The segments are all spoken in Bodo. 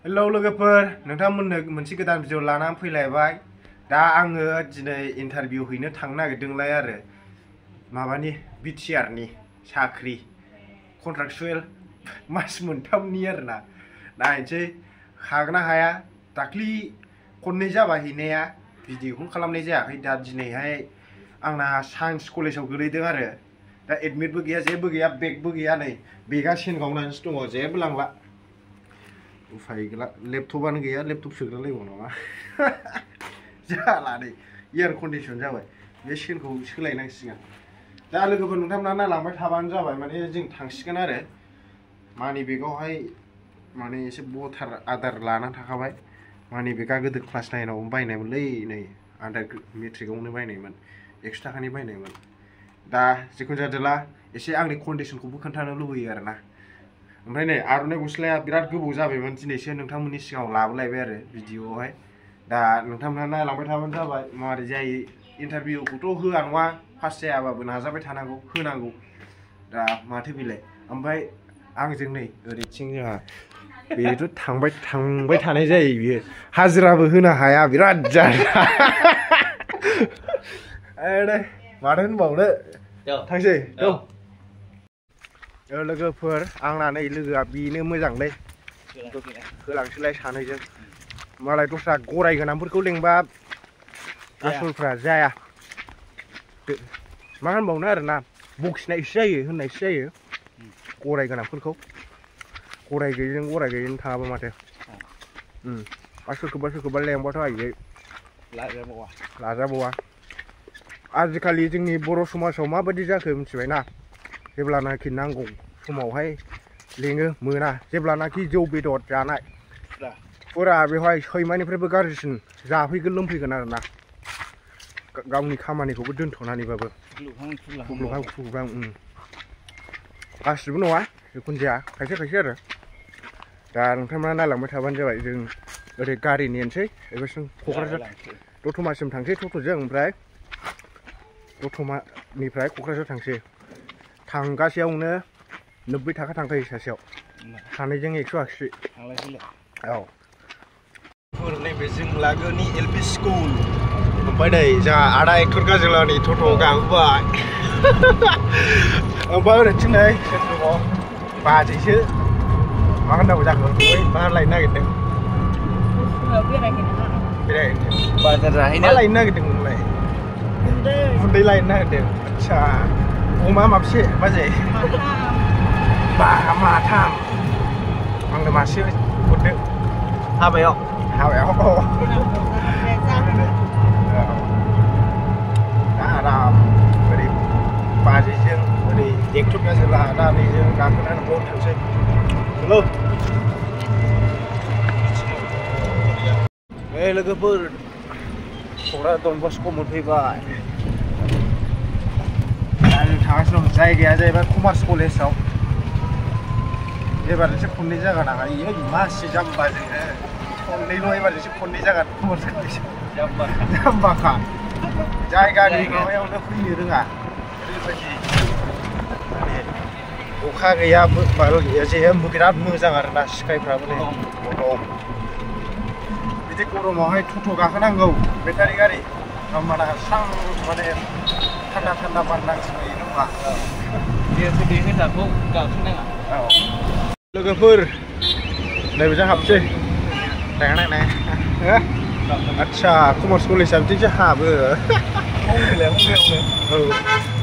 हेलौ लोगोफोर नोंथांमोननो मोनसे गोदान भिडिअ लानानै फैलायबाय दा आङो दिनै इन्टारभिउ हैनो थांनो नागिरदोंलाय आरो माबानि बिटिआर नि साख्रि कन्ट्राक्चुएल मास मोनथामनि आरोना नायनोसै हागोन ना हाया दाख्लि खननै जाबाय हैनाया भिडिअखौनो खालामनाय जायाखै दा दिनैहाय आंना साइन्स कलेजाव गोलैदों आरो दा एडमिटबो गैया जेबो गैया बेगबो गैया नै बेगा सेन गावनानैसो दङ जेबो लांला उफाय गैला लेपटपानो गैया लेपटप सोग्रालायबाव नामा जाला नै एयार कन्डिसन जाबाय बे सेनखौ सोलायनांसिगोन दा लोगोफोर नोंथांमोना नायलांबाय थाबानो जाबाय माने जों थांसिगोन आरो मानि बेगावहाय माने एसे भटार आधार लानानै थाखाबाय मानि बेगा गोदो क्लास 9 आव बायनायमोनलै नै आन्दार मेट्रिकआवनो बायनायमोन 100 थाखानि बायनायमोन दा जिखुनु जादोला एसे आंनि कन्डिसनखौबो खोन्थानो लुबैयो आरोना ओमफ्राय नै आर'नाइ गस्लाया बिराद गोबाव जाबायमोन दिनैसो नोंथांमोननि सिगाङाव लाबोलायबाय आरो भिडिअआवहाय दा नोंथांमोना नायलांबाय थाबानो जाबाय माबोरै जायो इन्टारभिउखौथ' होआ नङा पास जायाबाबो नाजाबाय थानांगौ होनांगौ दा माथो बिलाय ओमफ्राय आंजों नै ओरैथिं जोंहा बेथ' थांबाय थानाय जायो बियो हाजिराबो होनो हाया बिराद जारला माथो होनबावनो थांसै लोगोफोर आंना नै लोगोआ बेनो मोजांलै होलांसैलाय सानैजों मालाय दस्रा गराय गोनांफोरखौ लेंबा आसलफ्रा जाया मा होनबावनो आरोना बखिनायसो जायो होननायसो जायो गराय गोनांफोरखौ गराय गैयैजों थाङाबा माथो सोरखौबा लेंबाथ' आयै लाजाबावा आजिखालि जोंनि बर' समाजाव माबायदि जाखो मिथिबायना जेब्लानाखि नांगौ समावहाय लेङो मोना जेब्लानाखि जौ बेदर जानाय फुरा बेवहाय सैमानिफ्रायबो गाज्रिसिन जाफैगोन लोंफैगोन आरोना गावनि खामानिखौबो दोनथ'नानैबाबो खुग्लुबहां गासिबो नङा जिखुनु जाया खायसे आरो दा नोंथांमोना नायलांबाय थाबानो जाबाय जों ओरै गारि नेनोसै एबारसिम क'क्राझार दतमासिम थांसै टट'जों ओमफ्राय दतमानिफ्राय क'क्राझार थांसै थांगासेयावनो 90 थाखा थांखायो सासेयाव सानैजों 180 औ नैबे जों लागोनि एलपि स्कुल ओमफ्राय नै जोंहा आदा एक्टर गाजोलानि टट' गाखोबाय ओमफ्राय ओरैथिं नै सोर दङ बाजैसो मा होननांगौ जाखो बै मा लायनो नागिरदों बेरायहैनो बाजार जाहैनो लायनो नागिरदोंमोनलाय गुन्दै लायनो नागिरदों आदसा अमा माबसे बाजै माथाम आंनो मासे हरदो हाबायाव दा आराम ओरै बाजैजों ओरै एक्टर गाजोला दानैजों गाखोनानै बाव थांसै हेलौ लोगोफोर क'क्राझार डन बस्क' मोनफैबाय जों थांगासिनो दं जायगाया जाहैबाय कमार्स कलेजाव एबारजोंसो खननै जागोन आंहा इयो मासि जाम्बा जोङो खननैल' एबारजोंसो खननै जागोन कमार्स कलेजाव जाम्बाखा जायगानि माबायावनो फैनो रोङा ओरैबायदि अखा गैया जेबो बिराद मोजां आरोना सिखायफ्राबो नै गरम बिदि गरमावहाय टट' गाखोनांगौ बेटारि गारि होमबाना स्रां माने थान्दा बार नांसिनबायो नङा बे होदाखौ गाखोनाङा लोगोफोर नैबेजों हाबसै आदसा कमार्स कलेजआ बिथिंसो हाबो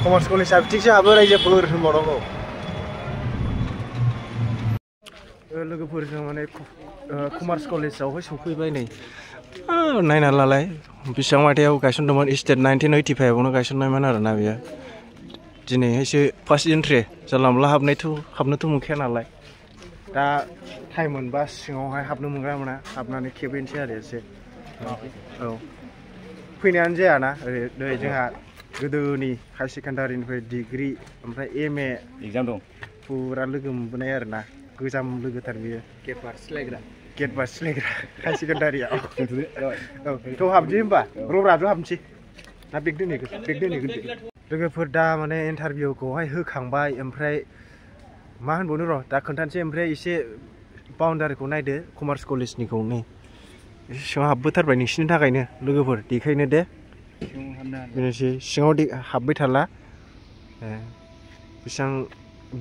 कमार्स कलेजआ बिथिंसो हाबो रायजोफोर होनबावनांगौ लोगोफोर जों माने कमार्स कलेजावहाय सफैबाय नै नायना लालाय बेसेबां मायथाइयाव गायसनदोंमोन स्टेट 1985 आवनो गायसननायमोन आरोना बेयो दिनैहायसो फार्स्ट एन्ट्रि जानला मोनला हाबनोथ' मोनखाया नालाय दा टाइम मोनबा सिङावहाय हाबनो मोनग्रा मोना हाबनानै खेबहैनोसै आरो एसे औ फैनायानो जायाना ओरै जोंहा गोदोनि हाई सेकेन्डारिनिफ्राय डिग्रि ओमफ्राय MA एग्जाम दं फुरा लोगो मोनबोनाय आरोना गोजाम लोगोथार बियो गेट बारसिलायग्रा हाई सेकेन्डारियाव औ थ' हाबनोसै होनबा र'ब्राथ' हाबनोसै ना बेग दोनहैगोन लोगोफोर दा माने इन्टारभिउखौहाय होखांबाय ओमफ्राय मा होनबावनो र' दा खोन्थानोसै ओमफ्राय एसे बाउन्डारिखौ नायदो कमार्स कलेजनिखौ नै सिङाव हाबबोथारबाय नोंसिनि थाखायनो लोगोफोर देखायनो दे बेनोसै सिङाव हाबबाय थाला बेसेबां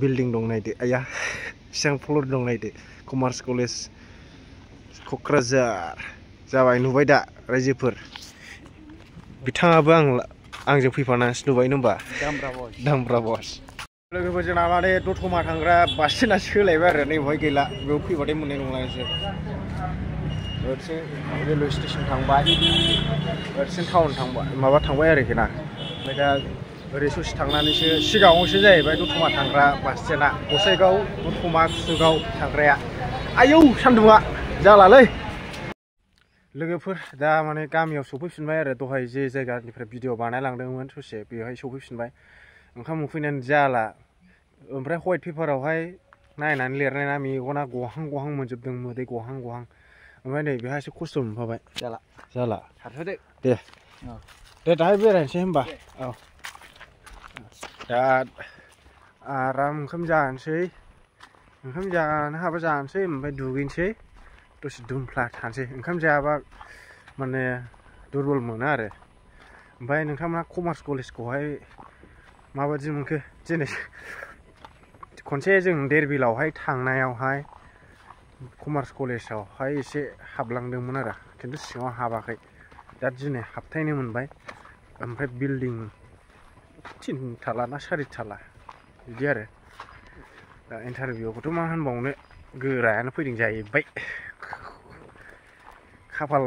बिल्डिं दं नायदो आया बेसेबां फ्लर दं नायदो कमार्स कलेज क'क्राझार जाबाय नुबाय दा रायजोफोर बिथाङाबो आंजों फैफानासो नुबाय होनबा दामब्रा बस लोगोफोर जोंना माने दतमा थांग्रा बास स्टेन्डआ सोलायबाय आरो नै बहाय गैला बेयाव फैबाथाय मोननाय नंला नोंसोर ओरैसो रेलवे स्टेसन थांबाय ओरैसिम टाउन थांबाय माबा थांबाय आरोखि ना ओमफ्राय दा ओरै ससे थांनानैसो सिगाङावसो जाहैबाय दतमा थांग्रा बास स्टेन्डआ गसाइगाव दतमा कुसुगाव थांग्राया आयौ सान्दुङा जालालै लोगोफोर दा माने गामियाव सफैफिनबाय आरो दहाय जे जायगानिफ्राय भिडिअ बानायलांदोंमोन ससे बेवहाय सफैफिनबाय ओंखाम उखैनानै जाला ओमफ्राय हवाइट पेपारावहाय नायनानै लिरनाय ना मेगना गहां गहां मोनजोबदों मोदै गहां गहां ओमफ्राय नै बेहायसो खस्थ' मोनफाबाय जाला थाथ'दो दे दाहाय बेरायनोसै होनबा औ दा आराम ओंखाम जानोसै ओंखाम जानो हाबा जानोसै ओमफ्राय दुगैनोसै दसे दुमफ्ला थानोसै ओंखाम जायाबा माने दुरबल मोनो आरो ओमफ्राय नोंथांमोना कमार्स कलेजखौहाय माबायदि मोनखो दिनै खनसे जों देरबिलावहाय थांनायावहाय कमार्स कलेजावहाय एसे हाबलांदोंमोन आरो खिन्थु सिङाव हाबाखै दा दिनै हाबथायनो मोनबाय ओमफ्राय बिल्डिं 3 थाला ना 4 थाला बिदि आरो दा इन्टारभिउखौथ' मा होनबावनो गोरायानो फैदों जाहैबाय खाफाल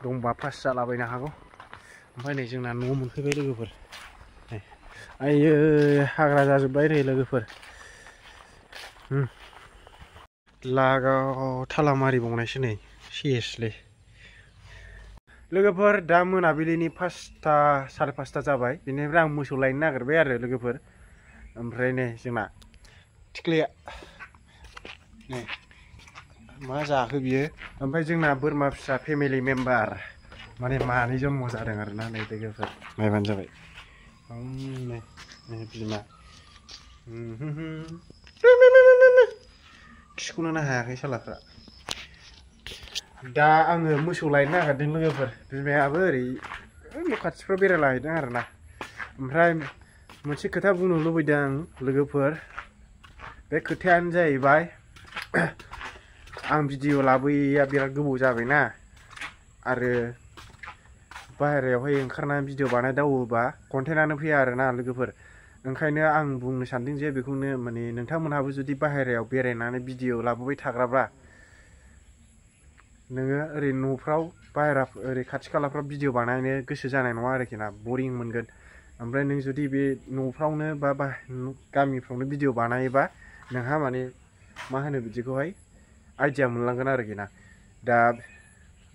दंबा पास जालाबायनो हागौ ओमफ्राय नै जोंना न' मोनफैबाय लोगोफोर आयो हाग्रा जाजोब्बाय नै लोगोफोर लागाव थाला मारिबावनायसो नै सेसलै लोगोफोर दा मोनाबिलिनि 5ता 5:30 जाबाय बेनिफ्राय आं मोसौ लायनो नागिरबाय आरो लोगोफोर ओमफ्राय नै जोंना थिख्लिया नै मा जाखो बियो ओमफ्राय जोंना बोरमा फिसा फेमिलि मेम्बार माने मानै जन्म जादों आरोना नै लोगोफोर नायबानो जाबाय बिमा खिखौनो हायाखै सालाफ्रा दा आङो मोसौ लायनो नागिरदों लोगोफोर बिमायाबो ओरै न' खाथिफ्राव बेरायलाहैदों आरोना ओमफ्राय मोनसे खोथा बुंनो लुबैदों आं लोगोफोर बे खोथायानो जाहैबाय आं भिडिअ लाबोयैया बिराद गोबाव जाबायना आरो बाहेरायावहाय ओंखारनानै भिडिअ बानायदावोबा कन्टेन्टआनो फैया आरोना लोगोफोर ओंखायनो आं बुंनो सानदों जे बेखौनो माने नोंथांमोनहाबो जुदि बाहेरायाव बेरायनानै भिडिअ लाबोबाय थाग्राब्रा नोङो ओरै न'फ्राव बाहेरा ओरै खाथि खालाफ्राव भिडिअ बानायनो गोसो जानाय नङा आरोखि ना बरिं मोनगोन ओमफ्राय नों जुदि बे न'फ्रावनो बा गामिफ्रावनो भिडिअ बानायोबा नोंहा माने मा होनो बिदिखौहाय आइडिया मोनलांगोन आरोखि ना दा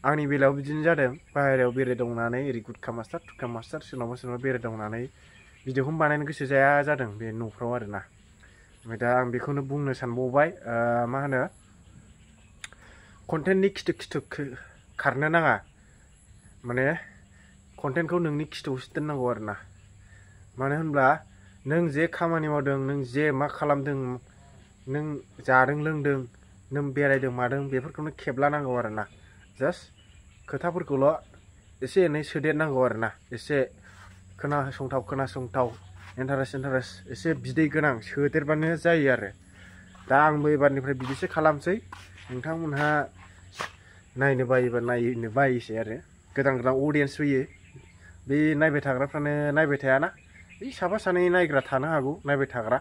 आंनि बेलायाव बिदिनो जादों बाहेरायाव बेरायदावनानै ओरै गुटखा मास्टार थुटखा मास्टार सोरनावबा बेरायदावनानै भिडिअखौनो बानायनो गोसो जाया जादों बे न'फ्राव आरोना ओमफ्राय दा आं बेखौनो बुंनो सानबावबाय मा होनो कन्टेन्टनि खिथु खारनो नाङा माने कन्टेन्टखौ नोंनि खिथुआवसो दोननांगौ आरोना मानो होनब्ला नों जे खामानि मावदों नों जे मा खालामदों नों जादों लोंदों नों बेरायदों मादों बेफोरखौनो खेबलानांगौ आरोना जास्ट खोथाफोरखौल' एसे एनै सोदेरनांगौ आरोना एसे खोनासंथाव इन्टारेस्ट एसे बिदै गोनां सोदेरबानो जायो आरो दा आंबो एबारनिफ्राय बिदिसो खालामसै नोंथांमोनहा नायनो बायोबा नायनो बायोसै आरो गोदान अडियेन्स फैयो बे नायबाय थाग्राफ्रानो नायबाय थायाना बे साफा सानै नायग्रा थानो हागौ नायबाय थाग्रा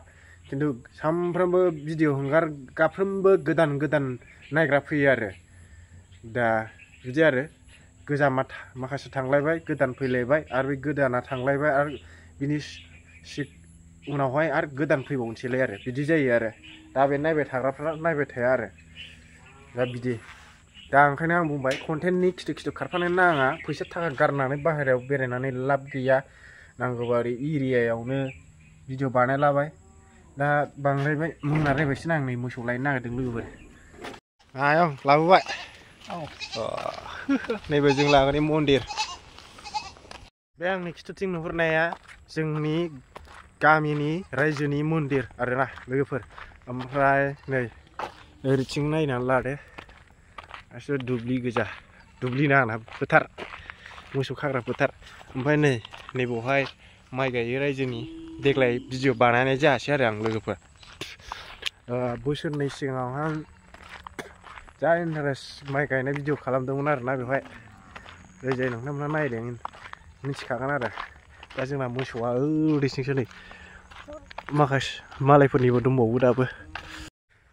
खिन्थु सानफ्रामबो भिडिअ गाफ्रोमबो गोदान नायग्रा फैयो आरो दा बिदि आरो गोजामा माखासे थांलायबाय गोदान फैलायबाय आरो बे गोदाना थांलायबाय आरो बिनि उनावहाय आरो गोदान फैबावनोसैलाय आरो बिदि जायो आरो दा बे नायबाय थाग्राफ्रा नायबाय थाया आरो दा बिदि दा ओंखायनो आं बुंबाय कन्टेन्टनि खिथु खारफानो नाङा फैसा थाखा गारनानै बाहेरायाव बेरायनानै लाब गैया नांगौबा ओरै एरियायावनो भिडिअ बानायलाबाय दा बांद्रायबाय मोनारायबायसो आं नै मोसौ लायनो नागिरदों लोगोफोर आयं लाबोबाय नैबे जों लागोनि मन्दिर बे आंनि खिथुथिं नुहुरनाया जोंनि गामिनि रायजोनि मन्दिर आरोना लोगोफोर ओमफ्राय नै ओरैथिं नायनानै लादो आरो दुब्लि गोजा दुब्लि नाङा फोथार मोसौ खाग्रा फोथार ओमफ्राय नैबावहाय माइ गायो रायजोनि देग्लाय भिडिअ बानायनाय जायासै आरो आं लोगोफोर बोसोरनै सिगाङावहाय जा इन्टारेस्ट माइ गायनाय भिडिअ खालामदोंमोन आरोना बेवहाय जाय नोंथांमोनहा नायदों मिथिखागोन आरो दा जोंना मोसौआ ओरैथिंसो नै माखासे मालायफोरनिबो दंबावो दाबो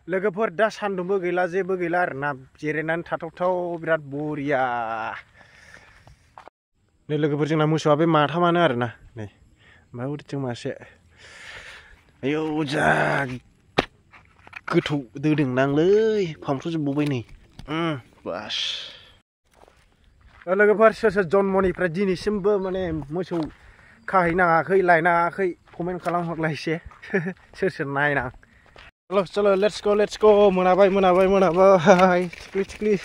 लोगोफोर दा सान्दुंबो गैला जेबो गैला आरोना जिरायनानै थाथावथाव बिराद बरिया नै लोगोफोर जोंना मोसौआ बे माथामानो आरोना नै ओमफ्राय ओरैथिं मासे आयौ जा गोथौ दोदों नांलै फामफ्रजोबबावबाय नै बास लोगोफोर सोर सोर जन्मनिफ्राय दिनैसिमबो माने मोसौ खाहैनाङाखै लायनाङाखै कमेन्ट खालामहरलाय एसे सोर सोर नायनां चलो लेट्स गो मोनाबाय थिख्लि